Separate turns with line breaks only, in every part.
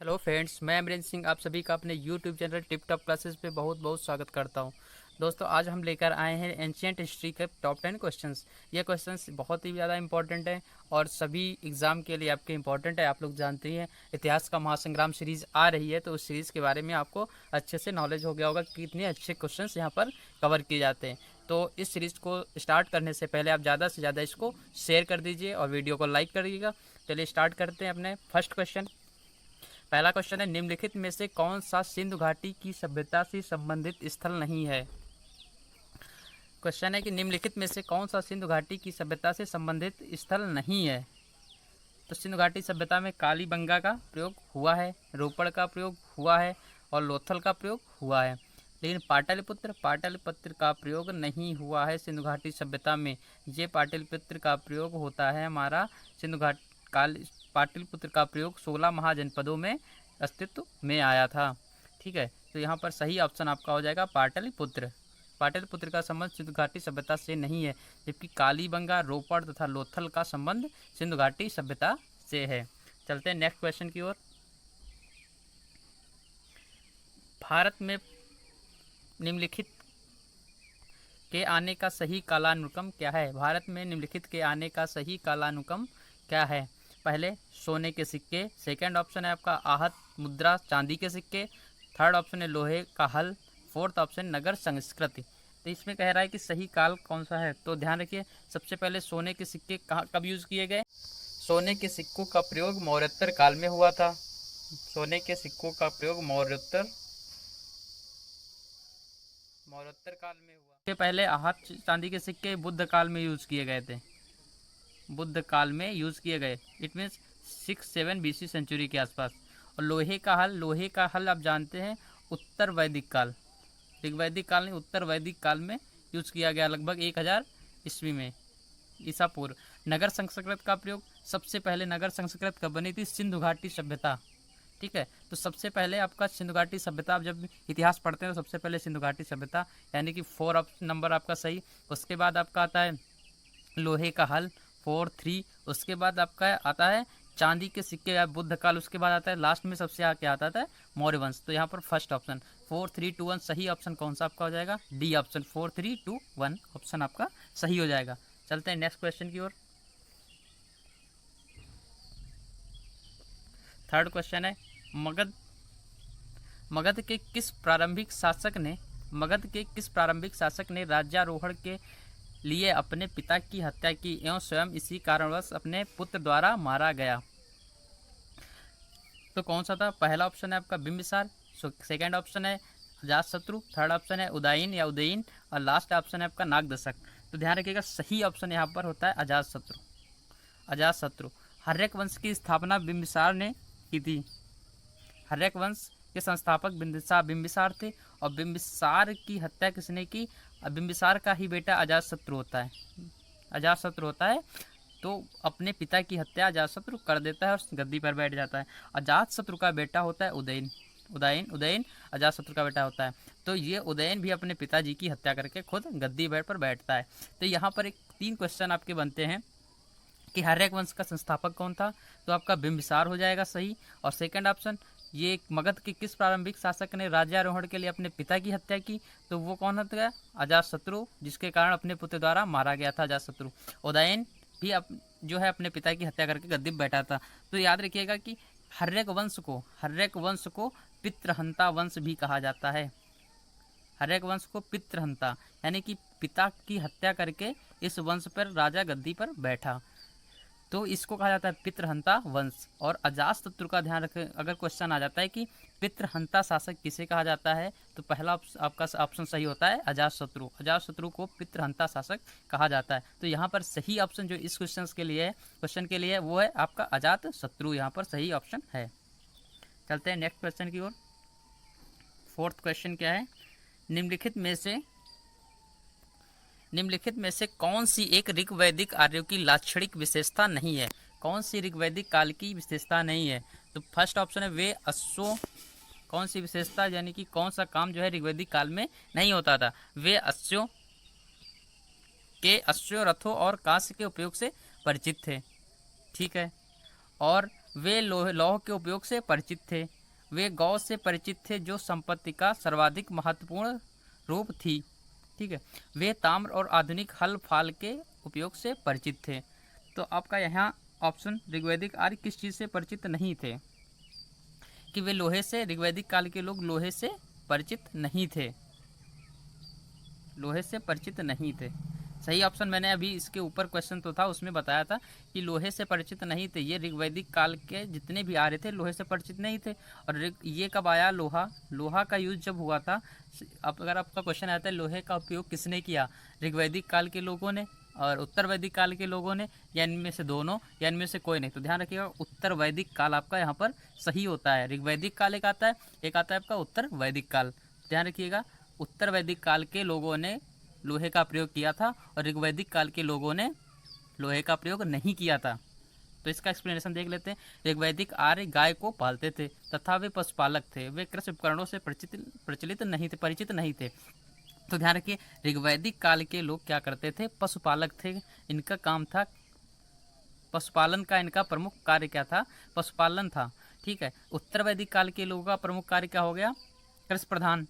Hello friends, मैं अमरीन सिंह आप सभी का अपने YouTube channel tip top classes पे बहुत बहुत स्वागत करता हूं। दोस्तों, आज हम लेकर आए हैं एंशियंट हिस्ट्री के टॉप 10 क्वेश्चंस। ये क्वेश्चंस बहुत ही ज़्यादा इंपॉर्टेंट हैं और सभी एग्ज़ाम के लिए आपके इंपॉर्टेंट है। आप लोग जानते ही हैं, इतिहास का महासंग्राम सीरीज़ आ रही है, तो उस सीरीज़ के बारे में आपको अच्छे से नॉलेज हो गया होगा कि कितने अच्छे क्वेश्चन यहाँ पर कवर किए जाते हैं। तो इस सीरीज़ को स्टार्ट करने से पहले आप ज़्यादा से ज़्यादा इसको शेयर कर दीजिए और वीडियो को लाइक करिएगा। चलिए स्टार्ट करते हैं अपने फर्स्ट क्वेश्चन। पहला क्वेश्चन है, निम्नलिखित में से कौन सा सिंधु घाटी की सभ्यता से संबंधित स्थल नहीं है। क्वेश्चन है कि निम्नलिखित में से कौन सा सिंधु घाटी की सभ्यता से संबंधित स्थल नहीं है। तो सिंधु घाटी सभ्यता में कालीबंगा का प्रयोग हुआ है, रोपड़ का प्रयोग हुआ है और लोथल का प्रयोग हुआ है, लेकिन पाटलिपुत्र का प्रयोग नहीं हुआ है सिंधु घाटी सभ्यता में। ये पाटलिपुत्र का प्रयोग होता है हमारा सिंधु घाट काल पाटलिपुत्र का प्रयोग 16 महाजनपदों में अस्तित्व में आया था। ठीक है, तो यहाँ पर सही ऑप्शन आपका हो जाएगा पाटलिपुत्र। पाटलिपुत्र का संबंध सिंधु घाटी सभ्यता से नहीं है, जबकि कालीबंगा, रोपड़ तथा लोथल का संबंध सिंधु घाटी सभ्यता से है। चलते हैं नेक्स्ट क्वेश्चन की ओर। भारत में निम्नलिखित के आने का सही कालानुक्रम क्या है। भारत में निम्नलिखित के आने का सही कालानुक्रम क्या है। पहले सोने के सिक्के, सेकंड ऑप्शन है आपका आहत मुद्रा चांदी के सिक्के, थर्ड ऑप्शन है लोहे का हल, फोर्थ ऑप्शन नगर संस्कृति। तो इसमें कह रहा है कि सही काल कौन सा है। तो ध्यान रखिए, सबसे पहले सोने के सिक्के कहाँ कब यूज़ किए गए। सोने के सिक्कों का प्रयोग मौर्योत्तर काल में हुआ था। सोने के सिक्कों का प्रयोग मौर्योत्तर काल में हुआ। इसके पहले आहत चांदी के सिक्के बुद्ध काल में यूज़ किए गए थे। बुद्ध काल में यूज़ किए गए, इट मीन्स 6-7 BC सेंचुरी के आसपास। और लोहे का हल आप जानते हैं उत्तर वैदिक काल, ऋग्वैदिक काल नहीं, उत्तर वैदिक काल में यूज़ किया गया, लगभग 1000 ईस्वी में, ईसा पूर्व। नगर संस्कृत का प्रयोग, सबसे पहले नगर संस्कृत कब बनी थी, सिंधु घाटी सभ्यता। ठीक है, तो सबसे पहले आपका सिंधु घाटी सभ्यता, आप जब इतिहास पढ़ते हैं तो सबसे पहले सिंधु घाटी सभ्यता, यानी कि 4 नंबर आपका सही। उसके बाद आपका आता है लोहे का हल 4-3। उसके बाद आपका आता है चांदी के सिक्के या बुद्ध काल। उसके बाद आता है लास्ट में सबसे क्या आता है, मौर्य वंश। तो यहाँ पर फर्स्ट ऑप्शन 4-3-2-1 सही ऑप्शन कौन सा आपका हो जाएगा, डी ऑप्शन 4-3-2-1 ऑप्शन आपका सही हो जाएगा। चलते हैं नेक्स्ट क्वेश्चन की ओर। थर्ड क्वेश्चन है, मगध मगध के किस प्रारंभिक शासक ने राज्यारोहण के लिए अपने पिता की हत्या की एवं स्वयं इसी कारणवश अपने पुत्र द्वारा मारा गया। तो कौन सा था। पहला ऑप्शन है आपका बिंबिसार, सेकंड ऑप्शन है अजातशत्रु, थर्ड ऑप्शन है उदयीन और लास्ट ऑप्शन है आपका नागदशक। तो ध्यान रखिएगा, सही ऑप्शन यहाँ पर होता है अजातशत्रु। हर्यक वंश की स्थापना बिंबिसार ने की थी। हर्यक वंश के संस्थापक बिंबिसार थे और बिंबिसार की हत्या किसने की, बिंबिसार का ही बेटा अजातशत्रु होता है। तो अपने पिता की हत्या अजातशत्रु कर देता है और गद्दी पर बैठ जाता है। अजातशत्रु का बेटा होता है उदयन अजातशत्रु का बेटा होता है। तो ये उदयन भी अपने पिताजी की हत्या करके खुद गद्दी पर बैठता है। तो यहाँ पर 3 क्वेश्चन आपके बनते हैं कि हर्यक वंश का संस्थापक कौन था। तो आपका बिंबिसार हो जाएगा सही। और सेकंड ऑप्शन, ये मगध के किस प्रारंभिक शासक ने राज्यारोहण के लिए अपने पिता की हत्या की, तो वो कौन होता, अजातशत्रु, जिसके कारण अपने पुत्र द्वारा मारा गया था अजातशत्रु। उदयन भी जो है अपने पिता की हत्या करके गद्दी पर बैठा था। तो याद रखिएगा कि हर्यक वंश को पितृहंता वंश भी कहा जाता है। हर्यक वंश को पितृहंता यानी कि पिता की हत्या करके इस वंश पर राजा गद्दी पर बैठा, तो इसको कहा जाता है पितृहंता वंश। और अजातशत्रु का ध्यान रखें, अगर क्वेश्चन आ जाता है कि पितृहंता शासक किसे कहा जाता है, तो पहला आपका ऑप्शन सही होता है अजातशत्रु को पितृहंता शासक कहा जाता है। तो यहाँ पर सही ऑप्शन जो इस क्वेश्चन के लिए है वो है आपका अजातशत्रु, यहाँ पर सही ऑप्शन है। चलते हैं नेक्स्ट क्वेश्चन की ओर। फोर्थ क्वेश्चन क्या है, निम्नलिखित में से कौन सी एक ऋग्वैदिक आर्यों की लाक्षणिक विशेषता नहीं है। कौन सी ऋग्वैदिक काल की विशेषता नहीं है। तो फर्स्ट ऑप्शन है वे अश्वों, कौन सी विशेषता यानी कि कौन सा काम जो है ऋग्वैदिक काल में नहीं होता था। वे अश्वों रथों और कांस्य के उपयोग से परिचित थे। ठीक है, और वे लौह के उपयोग से परिचित थे। वे गौ से परिचित थे जो संपत्ति का सर्वाधिक महत्वपूर्ण रूप थी। ठीक है। वे ताम्र और आधुनिक हल फाल के उपयोग से परिचित थे। तो आपका यहाँ ऑप्शन ऋग्वैदिक आर्य किस चीज़ से परिचित नहीं थे, कि वे लोहे से, ऋग्वैदिक काल के लोग लोहे से परिचित नहीं थे, लोहे से परिचित नहीं थे। सही ऑप्शन मैंने अभी इसके ऊपर क्वेश्चन तो था उसमें बताया था कि लोहे से परिचित नहीं थे। ये ऋग्वैदिक काल के जितने भी आर्य थे लोहे से परिचित नहीं थे। और ये कब आया लोहा, लोहा का यूज जब हुआ था। अब अगर आपका क्वेश्चन आता है लोहे का उपयोग किसने किया, ऋग्वैदिक काल के लोगों ने और उत्तर वैदिक काल के लोगों ने, या इनमें से दोनों, या इनमें से कोई नहीं। तो ध्यान रखिएगा उत्तर वैदिक काल आपका यहाँ पर सही होता है। ऋग्वैदिक काल एक आता है, एक आता है आपका उत्तर वैदिक काल। ध्यान रखिएगा उत्तर वैदिक काल के लोगों ने लोहे का प्रयोग किया था और ऋग्वैदिक काल के लोगों ने लोहे का प्रयोग नहीं किया था। तो इसका एक्सप्लेनेशन देख लेते हैं। ऋग्वैदिक आर्य गाय को पालते थे तथा वे पशुपालक थे। वे कृषि उपकरणों से परिचित नहीं थे। तो ध्यान रखिए ऋग्वैदिक काल के लोग क्या करते थे, पशुपालक थे। इनका काम था पशुपालन का, इनका प्रमुख कार्य क्या था, पशुपालन था। ठीक है। उत्तर वैदिक काल के लोगों का प्रमुख कार्य क्या हो गया, कृषि प्रधान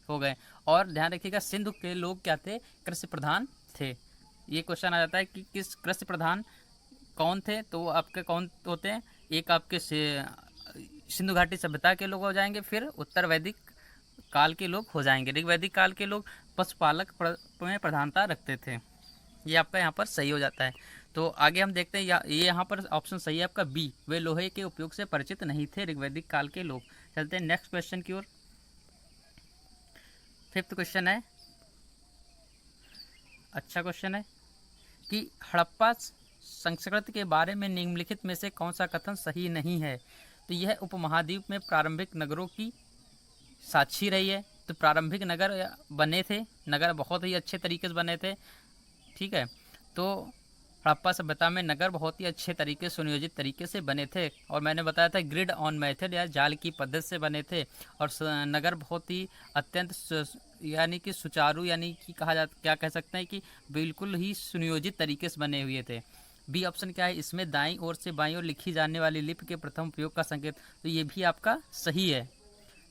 हो गए। और ध्यान रखिएगा सिंधु के लोग क्या थे, कृषि प्रधान थे। ये क्वेश्चन आ जाता है कि किस कृषि प्रधान कौन थे, तो आपके कौन होते हैं, एक आपके सिंधु घाटी सभ्यता के लोग हो जाएंगे, फिर उत्तर वैदिक काल के लोग हो जाएंगे। ऋग्वैदिक काल के लोग पशुपालक में प्रधानता रखते थे। ये आपका यहाँ पर सही हो जाता है। तो आगे हम देखते हैं ये यहाँ पर ऑप्शन सही है आपका बी, वे लोहे के उपयोग से परिचित नहीं थे ऋग्वैदिक काल के लोग। चलते हैं नेक्स्ट क्वेश्चन की ओर। फिफ्थ क्वेश्चन है, अच्छा क्वेश्चन है कि हड़प्पा संस्कृति के बारे में निम्नलिखित में से कौन सा कथन सही नहीं है। तो यह उपमहाद्वीप में प्रारंभिक नगरों की साक्षी रही है। तो प्रारंभिक नगर बने थे, नगर बहुत ही अच्छे तरीके से बने थे। ठीक है। तो हड़प्पा सभ्यता में नगर बहुत ही अच्छे तरीके सुनियोजित तरीके से बने थे। और मैंने बताया था ग्रिड ऑन मेथड या जाल की पद्धति से बने थे। और नगर बहुत ही अत्यंत यानी कि सुचारू, यानी कि क्या कह सकते हैं कि बिल्कुल ही सुनियोजित तरीके से बने हुए थे। बी ऑप्शन क्या है, इसमें दाईं ओर से बाईं ओर लिखी जाने वाली लिपि के प्रथम उपयोग का संकेत। तो ये भी आपका सही है।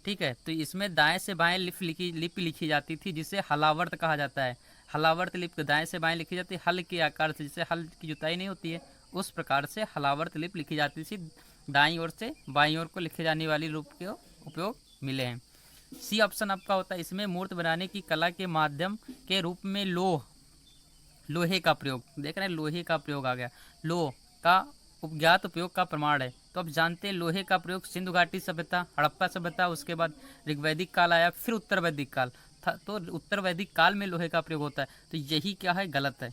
ठीक है। तो इसमें दाएं से बाएं लिपि लिखी जाती थी जिसे हलावर्त कहा जाता है। हलावर्त लिपि दाएं से बाएं लिखी जाती है, हल के आकार से, जिसे हल की जुताई नहीं होती है उस प्रकार से हलावर्त लिपि लिखी जाती थी। दाईं ओर से बाईं ओर को लिखे जाने वाली रूप के उपयोग मिले हैं। सी ऑप्शन आपका होता है, इसमें मूर्त बनाने की कला के माध्यम के रूप में लोहे का प्रयोग। देख रहे हैं लोहे का प्रयोग आ गया, लोह का उपज्ञात उपयोग का प्रमाण है। तो अब जानते हैं लोहे का प्रयोग सिंधु घाटी सभ्यता, हड़प्पा सभ्यता, उसके बाद ऋग्वैदिक काल आया, फिर उत्तर वैदिक काल था। तो उत्तर वैदिक काल में लोहे का प्रयोग होता है। तो यही क्या है, गलत है।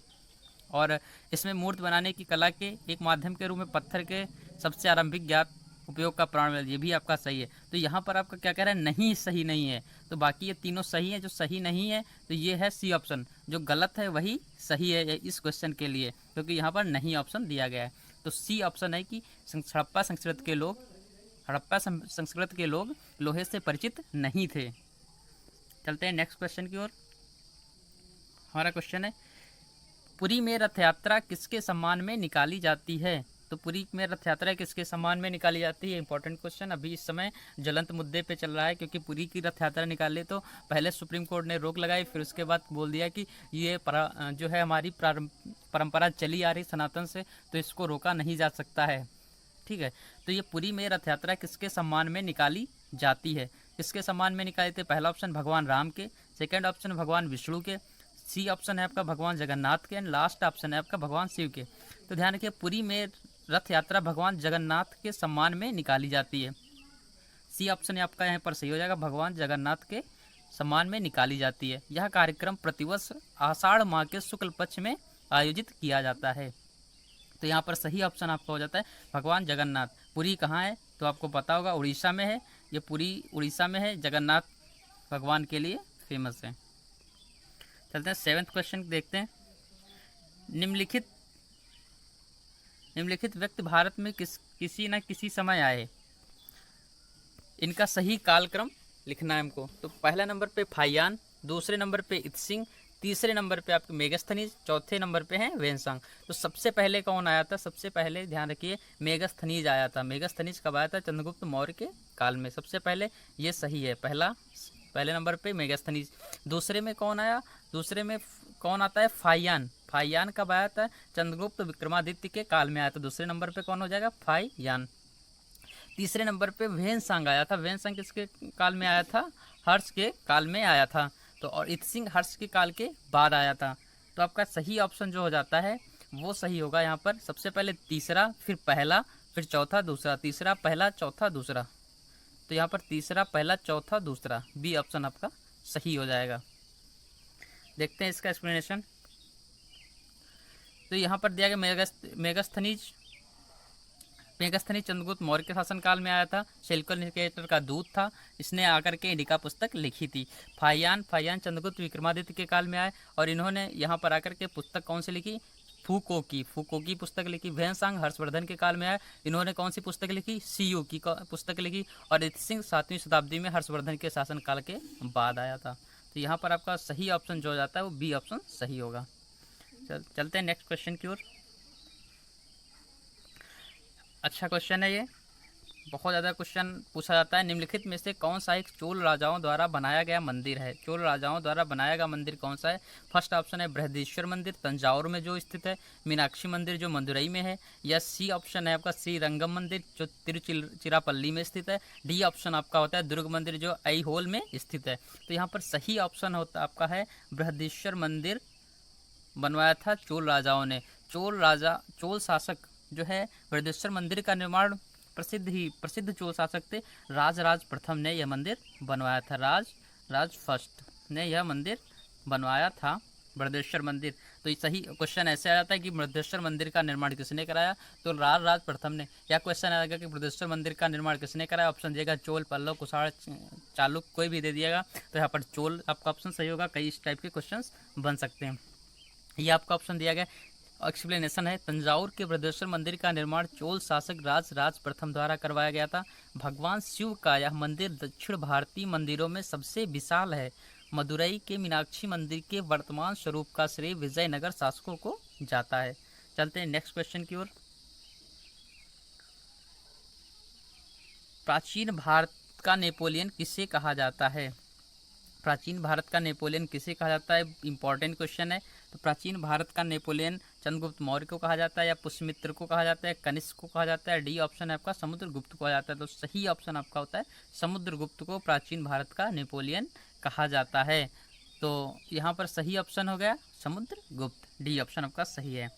और इसमें मूर्त बनाने की कला के एक माध्यम के रूप में पत्थर के सबसे आरंभिक ज्ञात उपयोग का प्रमाण मिला, ये भी आपका सही है। तो यहाँ पर आपका क्या कह रहा है, नहीं, सही नहीं है। तो बाकी ये तीनों सही है, जो सही नहीं है तो ये है सी ऑप्शन, जो गलत है वही सही है इस क्वेश्चन के लिए, क्योंकि यहाँ पर नहीं ऑप्शन दिया गया है। तो सी ऑप्शन है कि हड़प्पा संस्कृत के लोग लोहे से परिचित नहीं थे। चलते हैं नेक्स्ट क्वेश्चन की ओर। हमारा क्वेश्चन है, पुरी में रथ यात्रा किसके सम्मान में निकाली जाती है। तो पुरी में रथ यात्रा किसके सम्मान में निकाली जाती है, इंपॉर्टेंट क्वेश्चन। अभी इस समय ज्वलंत मुद्दे पे चल रहा है, क्योंकि पुरी की रथ यात्रा निकाले तो पहले सुप्रीम कोर्ट ने रोक लगाई, फिर उसके बाद बोल दिया कि ये जो है हमारी परंपरा चली आ रही सनातन से, तो इसको रोका नहीं जा सकता है। ठीक है। तो ये पुरी में रथ यात्रा किसके सम्मान में निकाली जाती है, किसके सम्मान में निकाले थे। पहला ऑप्शन भगवान राम के, सेकेंड ऑप्शन भगवान विष्णु के, सी ऑप्शन है आपका भगवान जगन्नाथ के, एंड लास्ट ऑप्शन है आपका भगवान शिव के। तो ध्यान रखिए पुरी में रथ यात्रा भगवान जगन्नाथ के सम्मान में निकाली जाती है। सी ऑप्शन आपका यहाँ पर सही हो जाएगा, भगवान जगन्नाथ के सम्मान में निकाली जाती है। यह कार्यक्रम प्रतिवर्ष आषाढ़ माह के शुक्ल पक्ष में आयोजित किया जाता है। तो यहाँ पर सही ऑप्शन आपका हो जाता है भगवान जगन्नाथ। पुरी कहाँ है तो आपको पता होगा, उड़ीसा में है। ये पुरी उड़ीसा में है, जगन्नाथ भगवान के लिए फेमस है। चलते हैं सेवेंथ क्वेश्चन देखते हैं। निम्नलिखित व्यक्ति भारत में किसी न किसी समय आए, इनका सही कालक्रम लिखना है हमको। तो पहला नंबर पे फाहियान, दूसरे नंबर पे इत्सिंग, तीसरे नंबर पे आपके मेगास्थनीज, चौथे नंबर पे हैं वेनसांग। तो सबसे पहले कौन आया था? सबसे पहले ध्यान रखिए मेगास्थनीज आया था। मेगास्थनीज कब आया था? चंद्रगुप्त मौर्य के काल में सबसे पहले, ये सही है। पहले नंबर पे मेगास्थनीज। दूसरे में कौन आया? दूसरे में कौन आता है? फाहियान। फाहियान कब आया था? चंद्रगुप्त विक्रमादित्य के काल में आया था। दूसरे नंबर पे कौन हो जाएगा? फाहियान। तीसरे नंबर पे वेनसांग आया था। वेनसांग किसके काल में आया था? हर्ष के काल में आया था। तो और इत्सिंग हर्ष के काल के बाद आया था। तो आपका सही ऑप्शन जो हो जाता है वो सही होगा यहाँ पर। सबसे पहले तीसरा, फिर पहला, फिर चौथा, दूसरा। तीसरा, पहला, चौथा, दूसरा। तो यहाँ पर तीसरा, पहला, चौथा, दूसरा, बी ऑप्शन आपका सही हो जाएगा। देखते हैं इसका एक्सप्लेनेशन। तो यहाँ पर दिया गया मेगास्थनीज चंद्रगुप्त मौर्य के शासनकाल में आया था। शेल्कोनिकेटर का दूत था। इसने आकर के इंडिका पुस्तक लिखी थी। फाहियान चंद्रगुप्त विक्रमादित्य के काल में आए और इन्होंने यहाँ पर आकर के पुस्तक कौन सी लिखी? फूको की पुस्तक लिखी। वेनसांग हर्षवर्धन के काल में आए, इन्होंने कौन सी पुस्तक लिखी? सीयू की पुस्तक लिखी। और इत्सिंग 7वीं शताब्दी में हर्षवर्धन के शासनकाल के बाद आया था। तो यहाँ पर आपका सही ऑप्शन जो हो जाता है वो बी ऑप्शन सही होगा। चलते हैं नेक्स्ट क्वेश्चन की ओर। अच्छा क्वेश्चन है ये, बहुत ज़्यादा क्वेश्चन पूछा जाता है। निम्नलिखित में से कौन सा एक चोल राजाओं द्वारा बनाया गया मंदिर है? चोल राजाओं द्वारा बनाया गया मंदिर कौन सा है? फर्स्ट ऑप्शन है बृहदीश्वर मंदिर, तंजावुर में जो स्थित है। मीनाक्षी मंदिर जो मदुरई में है। या सी ऑप्शन है आपका श्रीरंगम मंदिर जो तिरुचिरापल्ली में स्थित है। डी ऑप्शन आपका होता है दुर्ग मंदिर जो ऐहोल में स्थित है। तो यहाँ पर सही ऑप्शन होता आपका है बृहदीश्वर मंदिर बनवाया था चोल राजाओं ने। चोल शासक जो है बृहदीश्वर मंदिर का निर्माण प्रसिद्ध चोल शासक थे राजराज प्रथम ने यह मंदिर बनवाया था। राज फर्स्ट ने यह मंदिर बनवाया था बृहदीश्वर मंदिर। तो सही क्वेश्चन ऐसे आ जाता है कि बृहदीश्वर मंदिर का निर्माण किसने कराया? तो राज प्रथम ने। या क्वेश्चन आएगा कि बृहदीश्वर मंदिर का निर्माण किसने कराया? ऑप्शन दिएगा चोल, पल्लव, कुषाण, चालुक्य, कोई भी दे दिएगा। तो यहाँ पर चोल आपका ऑप्शन सही होगा। कई इस टाइप के क्वेश्चन बन सकते हैं। ये आपका ऑप्शन दिया गया। एक्सप्लेनेशन है तंजावुर के बृहदीश्वर मंदिर का निर्माण चोल शासक राज प्रथम द्वारा करवाया गया था। भगवान शिव का यह मंदिर दक्षिण भारतीय मंदिरों में सबसे विशाल है। मदुरई के मीनाक्षी मंदिर के वर्तमान स्वरूप का श्रेय विजयनगर शासकों को जाता है। चलते हैं नेक्स्ट क्वेश्चन की ओर। प्राचीन भारत का नेपोलियन किसे कहा जाता है? प्राचीन भारत का नेपोलियन किसे कहा जाता है? इंपॉर्टेंट क्वेश्चन है। तो प्राचीन भारत का नेपोलियन चंद्रगुप्त मौर्य को कहा जाता है, या पुष्यमित्र को कहा जाता है, कनिष्क को कहा जाता है। डी ऑप्शन है आपका समुद्रगुप्त को कहा जाता है। तो सही ऑप्शन आपका होता है समुद्रगुप्त को प्राचीन भारत का नेपोलियन कहा जाता है। तो यहाँ पर सही ऑप्शन हो गया समुद्रगुप्त। डी ऑप्शन आपका सही है।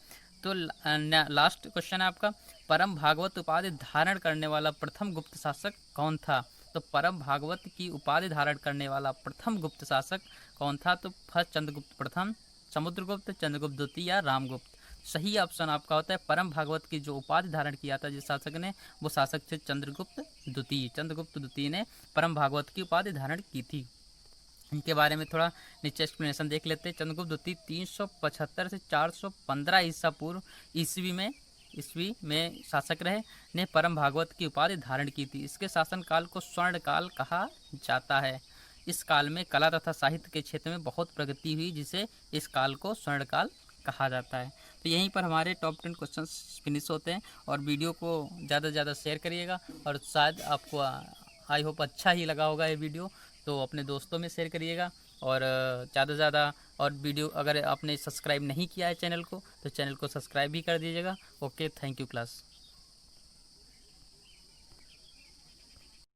तो लास्ट क्वेश्चन है आपका, परम भागवत उपाधि धारण करने वाला प्रथम गुप्त शासक कौन था? तो परम भागवत की उपाधि धारण करने वाला प्रथम गुप्त शासक कौन था? तो फर्स्ट चंद्रगुप्त प्रथम, समुद्रगुप्त, चंद्रगुप्त द्वितीय या रामगुप्त। सही ऑप्शन आपका होता है परम भागवत की जो उपाधि धारण किया था जिस शासक ने, वो शासक थे चंद्रगुप्त द्वितीय ने परम भागवत की उपाधि धारण की थी। इनके बारे में थोड़ा नीचे एक्सप्लेनेशन देख लेते हैं। चंद्रगुप्त द्वितीय 375 से 415 ईसा पूर्व ईस्वी में शासक रहे, ने परम भागवत की उपाधि धारण की थी। इसके शासनकाल को स्वर्ण काल कहा जाता है। इस काल में कला तथा साहित्य के क्षेत्र में बहुत प्रगति हुई, जिसे इस काल को स्वर्ण काल कहा जाता है। तो यहीं पर हमारे टॉप 10 क्वेश्चंस फिनिश होते हैं। और वीडियो को ज़्यादा से ज़्यादा शेयर करिएगा, और शायद आपको आई होप अच्छा ही लगा होगा ये वीडियो, तो अपने दोस्तों में शेयर करिएगा। और ज़्यादा से ज़्यादा, और वीडियो अगर आपने सब्सक्राइब नहीं किया है चैनल को, तो चैनल को सब्सक्राइब भी कर दीजिएगा। Okay, thank you class.